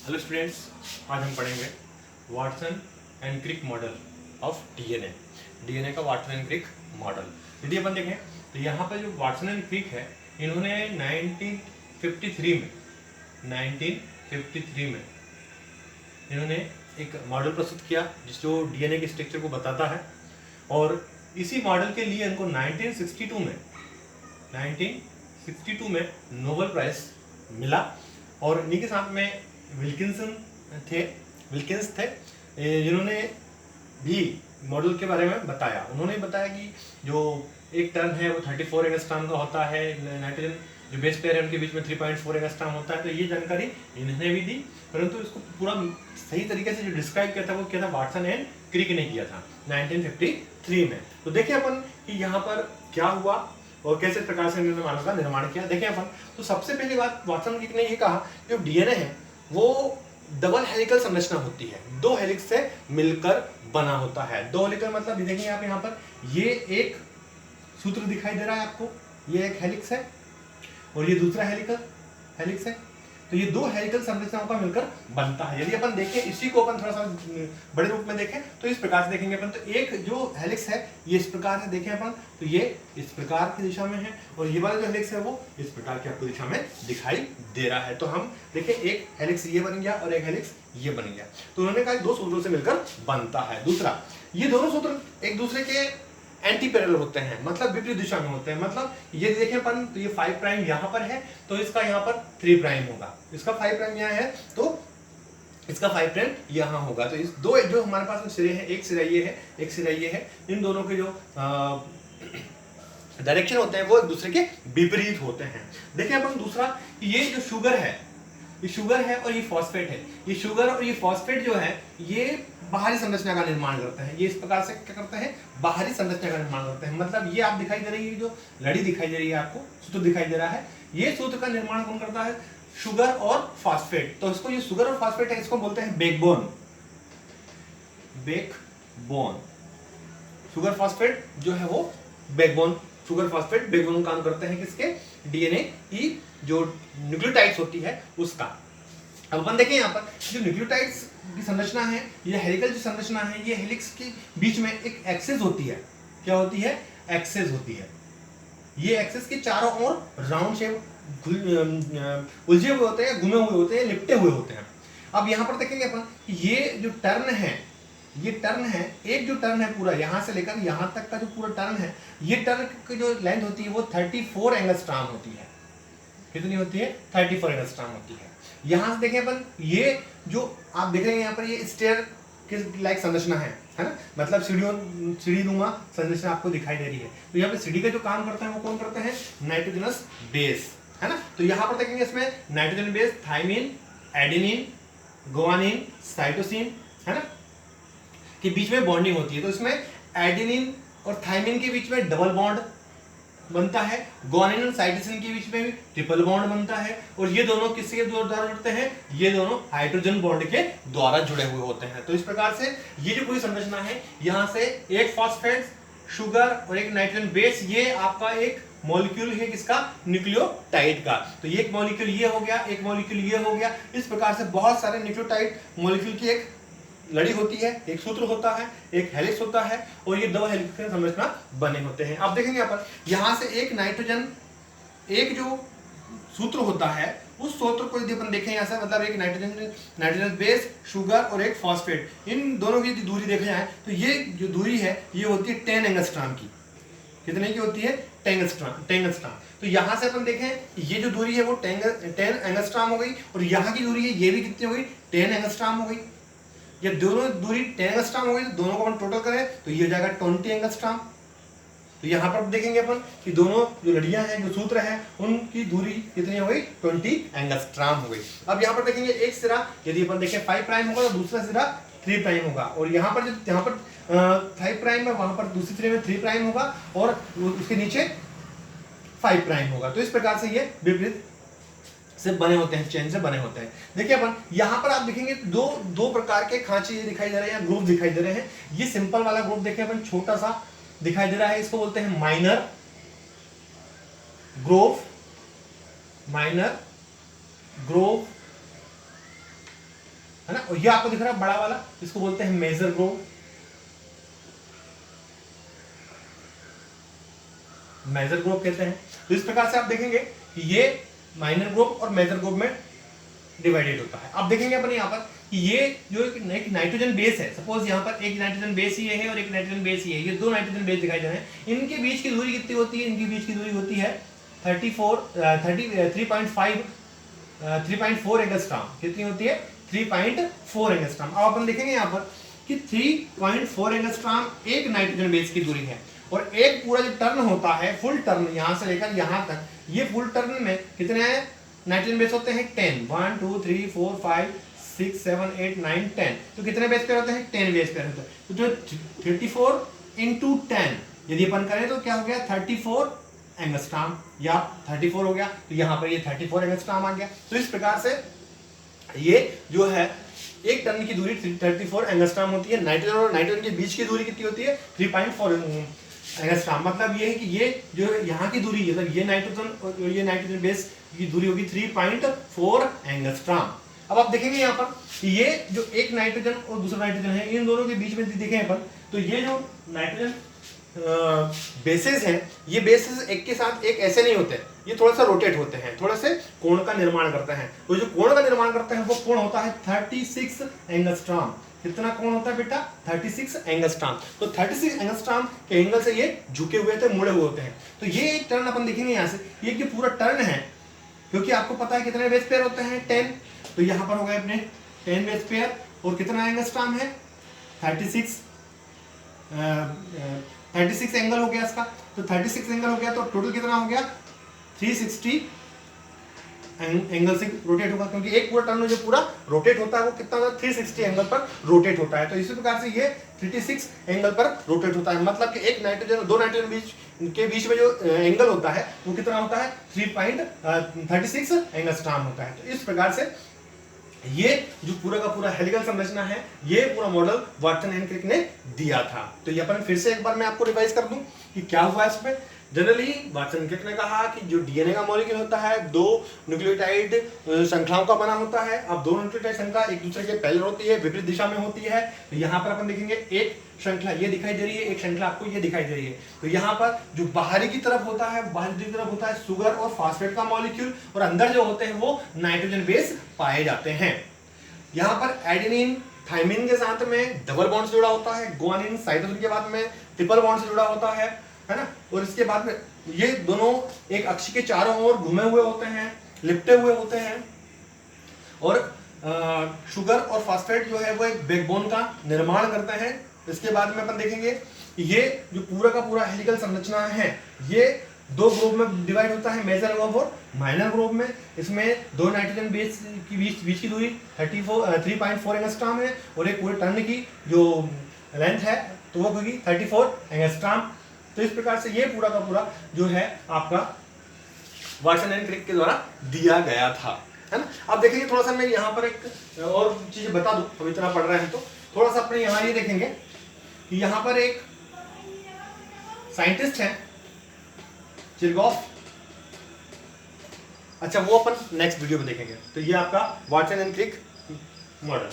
Hello students, आज हम पढ़ेंगे Watson and Crick model of DNA का वाटसन एंड क्रिक मॉडल। यदि अपन देखें तो यहाँ पर जो वाटसन एंड क्रिक है, इन्होंने 1953 में इन्होंने एक मॉडल प्रस्तुत किया जो डीएनए के स्ट्रक्चर को बताता है। और इसी मॉडल के लिए इनको 1962 में नोबेल प्राइज मिला। और इन्हीं के साथ में विल्किंस थे जिन्होंने भी मॉडल के बारे में बताया। उन्होंने बताया कि जो एक टर्न है वो 34 एंगस्ट्रॉम का होता है, नाइट्रोजन जो बेस पेयर है उनके बीच में 3.4 एंगस्ट्रॉम होता है। तो ये जानकारी इन्होंने भी दी, परंतु इसको पूरा सही तरीके से जो डिस्क्राइब किया था वो क्या था, वाटसन एंड क्रिक ने किया था 1953 में। तो देखिए अपन कि यहाँ पर क्या हुआ और कैसे प्रकार से इन्होंने मानव का निर्माण किया। देखें अपन तो सबसे पहली बात वाटसन क्रिक ने ये कहा, जो डीएनए है वो डबल हेलिकल संरचना होती है, दो हेलिक्स से मिलकर बना होता है। दो हेलिकल मतलब देखेंगे आप यहाँ पर ये एक सूत्र दिखाई दे रहा है आपको, ये एक हेलिक्स है और ये दूसरा हेलिक्स है। तो ये दो हेलिकल संरचनाओं का मिलकर बनता है। यदि अपन देखें इसी को अपन थोड़ा सा बड़े रूप में देखें तो इस प्रकार से देखेंगे अपन। तो एक जो हेलिक्स है ये इस प्रकार से देखें अपन, तो ये इस प्रकार की दिशा में है और ये वाला जो हेलिक्स है वो इस प्रकार की आपको दिशा में दिखाई दे रहा है। तो हम देखें एक हेलिक्स ये बन गया और एक हेलिक्स ये बन गया। तो उन्होंने कहा दो सूत्रों से मिलकर बनता है। दूसरा, ये दोनों सूत्र एक दूसरे के एंटी पैरेलल होते हैं, मतलब विपरीत दिशा में होते हैं। मतलब ये देखें अपन तो ये 5 प्राइम यहाँ पर है तो इसका यहाँ पर 3 प्राइम होगा, इसका 5 प्राइम यहाँ है तो इसका 5 प्राइम यहाँ होगा। तो इस दो जो हमारे पास में सिरे हैं, एक सिरा ये है एक सिरा ये है, इन दोनों के जो डायरेक्शन होते हैं वो एक दूसरे के विपरीत होते हैं। देखिए अपन दूसरा, ये जो शुगर है ये शुगर है और ये फॉस्फेट है। ये शुगर और ये फॉस्फेट जो है ये बाहरी संरचना का निर्माण करते हैं। ये इस प्रकार से क्या करते हैं, बाहरी संरचना का निर्माण करते हैं। मतलब ये आप दिखाई दे रही है, जो लड़ी दिखाई दे रही है आपको, सूत्र दिखाई दे रहा है, ये सूत्र का निर्माण कौन करता है, शुगर और फॉस्फेट। तो इसको ये शुगर और फॉस्फेट है, इसको बोलते हैं बैकबोन। शुगर फॉस्फेट जो है वो बैकबोन, शुगर फॉस्फेट बैकबोन काम करते हैं किसके, डीएनए की जो न्यूक्लियोटाइड्स होती है उसका। अब अपन देखें यहाँ पर जो न्यूक्लियोटाइड्स की संरचना है, ये हेलिकल जो संरचना है, ये हेलिक्स के बीच में एक एक्सिस होती है। क्या होती है, एक्सिस होती है। ये एक्सिस के चारों ओर राउंड शेप उलझे हुए होते हैं, घुमे हुए होते हैं, लिपटे हुए होते हैं। अब यहाँ पर देखेंगे अपन ये जो टर्न है, ये टर्न है, एक जो टर्न है पूरा यहाँ से लेकर यहाँ तक का जो पूरा टर्न है, ये टर्न की जो लेंथ होती है वो 34 एंगस्ट्रॉम होती है। कितनी होती है, 34 एंगस्ट्रॉम होती है। यहाँ से देखें अपन, ये जो आप देख रहे हैं यहाँ पर ये स्टेयर के लाइक संरचना है ना, मतलब सीढ़ी नुमा संरचना आपको दिखाई दे रही है। तो यहाँ पे सीढ़ी का जो काम करता है वो कौन करते हैं, नाइट्रोजनस बेस, है ना। तो यहाँ पर देखेंगे इसमें nitrogen base, thymine, adenine, guanine, cytosine, है ना, के बीच में बॉन्डिंग होती है। तो इसमें एडेनिन और थाइमिन के बीच में डबल बॉन्ड बनता है, गुआनिन और साइटोसिन के बीच में भी ट्रिपल बॉन्ड बनता है। और ये दोनों किसके द्वारा जुड़ते हैं, ये दोनों हाइड्रोजन बॉन्ड के द्वारा जुड़े हुए होते हैं। तो इस प्रकार से ये जो पूरी संरचना है, यहाँ से एक फॉस्फेट, शुगर और एक नाइट्रोजन बेस, ये आपका एक मॉलिक्यूल है किसका, न्यूक्लियोटाइड का। तो ये एक मॉलिक्यूल ये हो गया, एक मॉलिक्यूल ये हो गया। इस प्रकार से बहुत सारे न्यूक्लियोटाइड मॉलिक्यूल की एक लड़ी होती है, एक सूत्र होता है, एक हेलिक्स होता है और ये दो हेलिक्स की संरचना बने होते हैं। अब देखेंगे अपन यहाँ से एक नाइट्रोजन, एक जो सूत्र होता है उस सूत्र को यदि अपन देखें यहाँ से, मतलब एक नाइट्रोजन बेस, शुगर और एक फॉस्फेट, इन दोनों की दूरी देखा जाए तो ये जो दूरी है ये होती है 10 एंगस्ट्रॉम की। कितने की होती है, 10 एंगस्ट्रॉम। तो यहाँ से अपन देखें ये जो दूरी है वो 10 एंगस्ट्रॉम हो गई और यहाँ की दूरी है ये भी कितनी हो गई, 10 एंगस्ट्रॉम हो गई। ये दोनों दूरी 10 एंगस्ट्रॉम हो गई, तो दोनों को अपन टोटल करें तो ये हो जाएगा 20 एंगस्ट्रॉम। तो यहाँ पर देखेंगे अपन कि दोनों जो लड़ियां हैं, जो सूत्र हैं, उनकी दूरी कितनी हो गई, 20 एंगस्ट्रॉम हो गई। अब यहाँ पर देखेंगे एक सिरा यदि अपन देखें 5 प्राइम होगा तो दूसरा सिरा 3 प्राइम होगा। और यहाँ पर जो यहाँ पर 5 प्राइम है वहां पर दूसरे सिरे में 3 प्राइम होगा और उसके नीचे 5 प्राइम होगा। तो इस प्रकार से ये विपरीत से बने होते हैं, चेन से बने होते हैं। देखिए अपन यहाँ पर आप देखेंगे दो प्रकार के खांचे ये दिखाई दे रहे हैं, ग्रुप दिखाई दे रहे हैं। ये सिंपल वाला ग्रुप देखिए अपन, छोटा सा दिखाई दे रहा है, इसको बोलते हैं माइनर ग्रोव और ये आपको दिख रहा है बड़ा वाला, इसको बोलते हैं मेजर ग्रोव, मेजर ग्रोव कहते हैं। तो इस प्रकार से आप देखेंगे कि ये माइनर ग्रोव और मेजर ग्रोव में डिवाइडेड होता है। आप देखेंगे अपन यहाँ पर कि ये जो एक नाइट्रोजन बेस है, सपोज यहाँ पर एक नाइट्रोजन बेस ये है और एक नाइट्रोजन बेस ये है, ये दो नाइट्रोजन बेस दिखाई दे रहे हैं। इनके बीच की दूरी कितनी होती है? इनके बीच की दूरी होती है 3.4 एंगस्ट्रॉम। कितनी होती है? 3.4 एंगस्ट्रॉम। अब अपन देखेंगे यहाँ पर कि 3.4 एंगस्ट्रॉम एक नाइट्रोजन बेस की दूरी है, और एक पूरा जो टर्न होता है, फुल टर्न यहां से लेकर यहां तक, ये फुल टर्न में कितने नाइट्रोजन बेस होते हैं? 10। 1 2 3 4 5 6 7 8 9 10। तो कितने बेस पेयर होते हैं? 10 बेस पेयर होते हैं। तो जो 34 इंटू 10 यदि अपन करें तो क्या हो गया? 34 एंगस्ट्रॉम, या 34 हो गया, तो यहाँ पर ये 34 एंगस्ट्रॉम आ गया। तो इस प्रकार से ये जो है एक टन की दूरी 34 एंगस्ट्रॉम होती है। नाइट्रोजन और नाइट्रोजन के बीच की दूरी कितनी होती है? 3.4 एंगस्ट्रॉम। मतलब ये है कि ये जो यहाँ की दूरी, मतलब ये नाइट्रोजन और ये नाइट्रोजन बेस की दूरी होगी 3.4 एंगस्ट्रॉम। अब आप देखेंगे यहाँ पर कि ये जो एक नाइट्रोजन और दूसरा नाइट्रोजन है, इन दोनों के बीच में देखें अपन, तो ये जो नाइट्रोजन बेसेस हैं, ये बेसेस एक के साथ एक ऐसे नहीं होते, ये थोड़ा सा रोटेट होते हैं, थोड़े से कोण का निर्माण करते हैं। तो जो कोण का निर्माण करते हैं वो कोण होता है 36 एंगस्ट्रॉम। कितना कोण होता है बेटा? 36 एंगस्ट्रॉम। तो 36 एंगस्ट्रॉम के एंगल से ये झुके हुए थे, मुड़े हुए होते हैं। तो ये एक टर्न अपन देखेंगे यहाँ से, ये जो पूरा टर्न है, क्योंकि आपको पता है कितने बेस पेयर होते हैं? 10। तो यहाँ पर हो गए अपने 10 बेस पेयर, और कितना एंगस्ट्रॉम है? 36 एंगल हो गया इसका। तो 36 एंगल हो गया, तो टोटल कितना हो गया? 360 एंगल से रोटेट होगा, क्योंकि एक पूरा टर्न जो पूरा रोटेट होता है वो कितना होता है? 360 एंगल पर रोटेट होता है। तो इसी प्रकार से ये 36 एंगल पर रोटेट होता है। मतलब कि एक नाइट्रोजन और दो नाइट्रोजन के बीच में जो एंगल होता है वो कितना होता है? 3.36 एंगस्ट्रॉम होता है। तो इस प्रकार से ये जो पूरा का पूरा हेलिकल संरचना है, ये पूरा मॉडल वाटसन एंड क्रिक ने दिया था। तो ये अपन फिर से एक बार मैं आपको रिवाइज कर दूं कि क्या हुआ इसमें। जनरली वाटसन क्रिक ने कहा कि जो डीएनए का मॉलिक्यूल होता है, दो न्यूक्लियोटाइड श्रृंखलाओं का बना होता है। अब दो न्यूक्लियोटाइड श्रृंखला एक दूसरे के पैरेलल होती है, विपरीत दिशा में होती है। तो यहाँ पर अपन देखेंगे एक श्रृंखला ये दिखाई दे रही है, एक श्रृंखला आपको ये दिखाई दे रही है। तो यहाँ पर जो बाहरी की तरफ होता है, बाहरी की तरफ होता है शुगर और फास्फेट का मॉलिक्यूल, और अंदर जो होते हैं वो नाइट्रोजन बेस पाए जाते हैं। यहाँ पर एडेनिन थाइमिन के साथ में डबल बॉन्ड से जुड़ा होता है, गुआनिन साइटोसिन के बाद में ट्रिपल बॉन्ड से जुड़ा होता है ना। और इसके बाद में ये दोनों एक अक्ष के चारों ओर घूमे हुए होते हैं, लिपटे हुए होते हैं। और शुगर और फास्फेट जो है वो एक बैकबोन का निर्माण करते हैं। इसके बाद में अपन देखेंगे ये जो पूरा का पूरा हेलिकल संरचना है, ये दो ग्रुप में डिवाइड होता है, मेजर ग्रुप और माइनर ग्रुप में। इसमें दो नाइट्रोजन बेस की बीच की दूरी 3.4 एंगस्ट्रॉम है, और एक पूरे टर्न की जो लेंथ है तो वो होगी 34 एंगस्ट्रॉम। तो इस प्रकार से ये पूरा का पूरा जो है आपका वाटसन एंड क्रिक के द्वारा दिया गया था, है ना। अब देखेंगे थोड़ा सा, मैं यहाँ पर एक और चीज बता दूं, हम इतना पढ़ रहे हैं तो थोड़ा सा अपने यहाँ ये देखेंगे कि यहाँ पर एक साइंटिस्ट है चिरगॉफ। अच्छा, वो अपन नेक्स्ट वीडियो में देखेंगे। तो ये आपका वाटसन एंड क्रिक मॉडल।